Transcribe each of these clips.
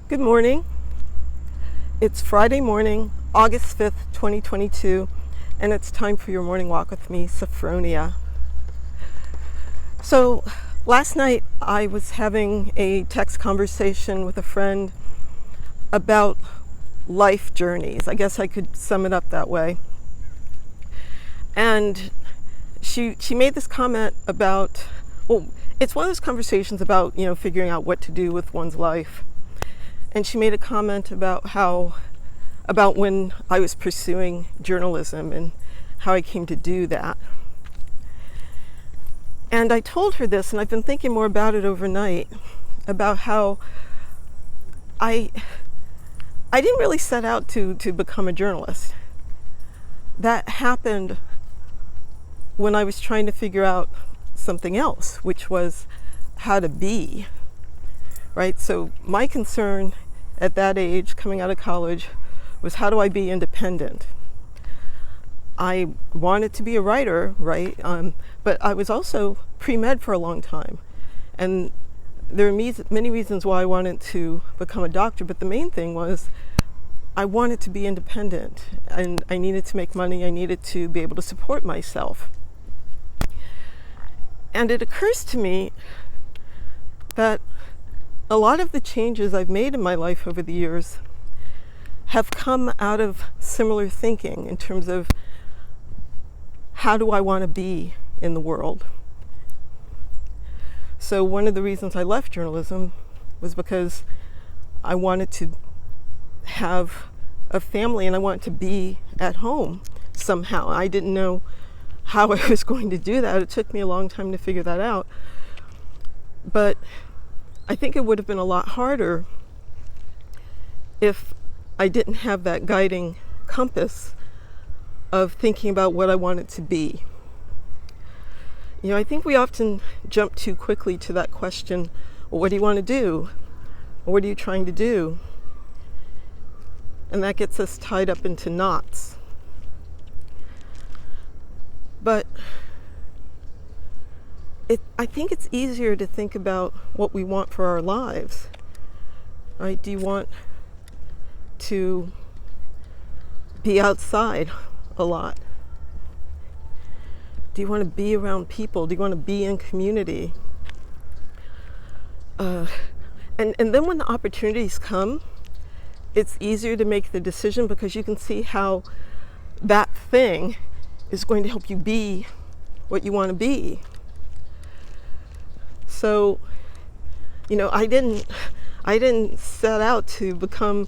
Good morning. It's Friday morning, August 5th, 2022, and it's time for your morning walk with me, Sophfronia. So, last night I was having a text conversation with a friend about life journeys. I guess I could sum it up that way. And she made this comment about, it's one of those conversations about, figuring out what to do with one's life. And she made a comment about when I was pursuing journalism and how I came to do that. And I told her this, and I've been thinking more about it overnight, about how I didn't really set out to become a journalist. That happened when I was trying to figure out something else, which was how to be. Right? So my concern at that age, coming out of college, was how do I be independent? I wanted to be a writer, right? But I was also pre-med for a long time. And there are many reasons why I wanted to become a doctor, but the main thing was I wanted to be independent, and I needed to make money. I needed to be able to support myself. And it occurs to me that a lot of the changes I've made in my life over the years have come out of similar thinking in terms of how do I want to be in the world. So one of the reasons I left journalism was because I wanted to have a family and I wanted to be at home somehow. I didn't know how I was going to do that. It took me a long time to figure that out. But I think it would have been a lot harder if I didn't have that guiding compass of thinking about what I wanted to be. I think we often jump too quickly to that question, well, what do you want to do? Or what are you trying to do? And that gets us tied up into knots. But I think it's easier to think about what we want for our lives, right? Do you want to be outside a lot? Do you want to be around people? Do you want to be in community? And then when the opportunities come, it's easier to make the decision because you can see how that thing is going to help you be what you want to be. So, I didn't set out to become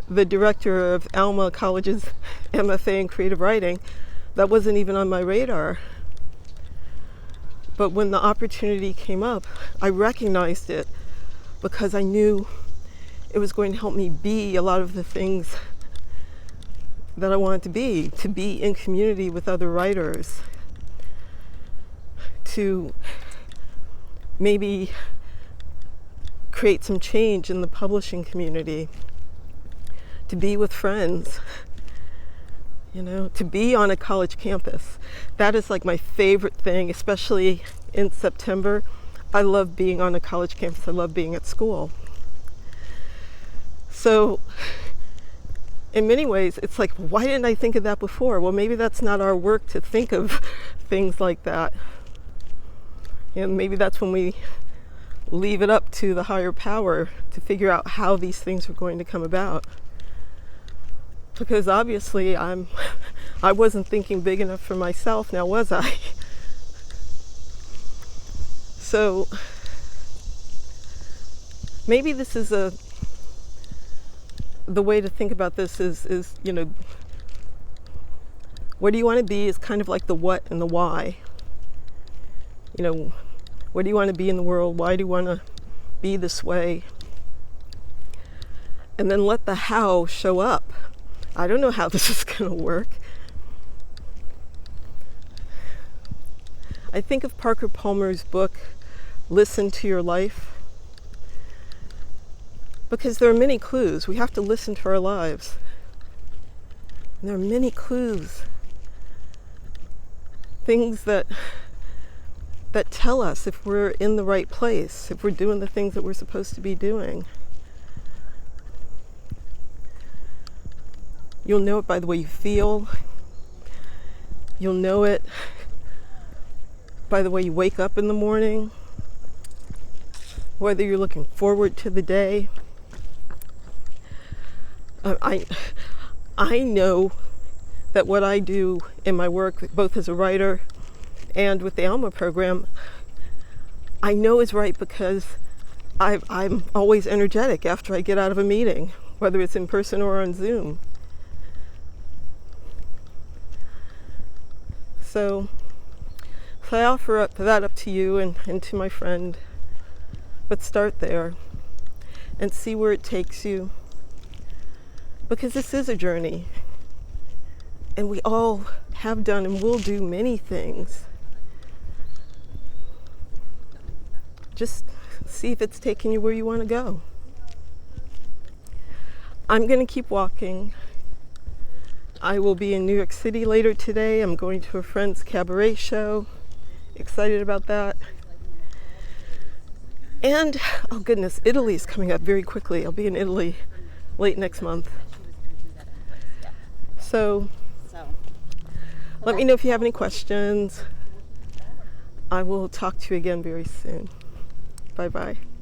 the director of Alma College's MFA in creative writing. That wasn't even on my radar. But when the opportunity came up, I recognized it because I knew it was going to help me be a lot of the things that I wanted to be in community with other writers, to maybe create some change in the publishing community, to be with friends, to be on a college campus. That is like my favorite thing, especially in September. I love being on a college campus. I love being at school. So in many ways, it's like, why didn't I think of that before? Well, maybe that's not our work to think of things like that. And maybe that's when we leave it up to the higher power to figure out how these things are going to come about. Because obviously I wasn't thinking big enough for myself, now was I? So maybe this is the way to think about this is what do you want to be is kind of like the what and the why. What do you want to be in the world? Why do you want to be this way? And then let the how show up. I don't know how this is going to work. I think of Parker Palmer's book, Listen to Your Life, because there are many clues. We have to listen to our lives. And there are many clues, things that tell us if we're in the right place, if we're doing the things that we're supposed to be doing. You'll know it by the way you feel. You'll know it by the way you wake up in the morning, whether you're looking forward to the day. I know that what I do in my work, both as a writer and with the Alma program, I know is right because I'm always energetic after I get out of a meeting, whether it's in person or on Zoom. So I offer that up to you and to my friend. But start there and see where it takes you. Because this is a journey. And we all have done and will do many things. Just see if it's taking you where you want to go. I'm going to keep walking. I will be in New York City later today. I'm going to a friend's cabaret show. Excited about that. And, oh goodness, Italy's coming up very quickly. I'll be in Italy late next month. So, let me know if you have any questions. I will talk to you again very soon. Bye-bye.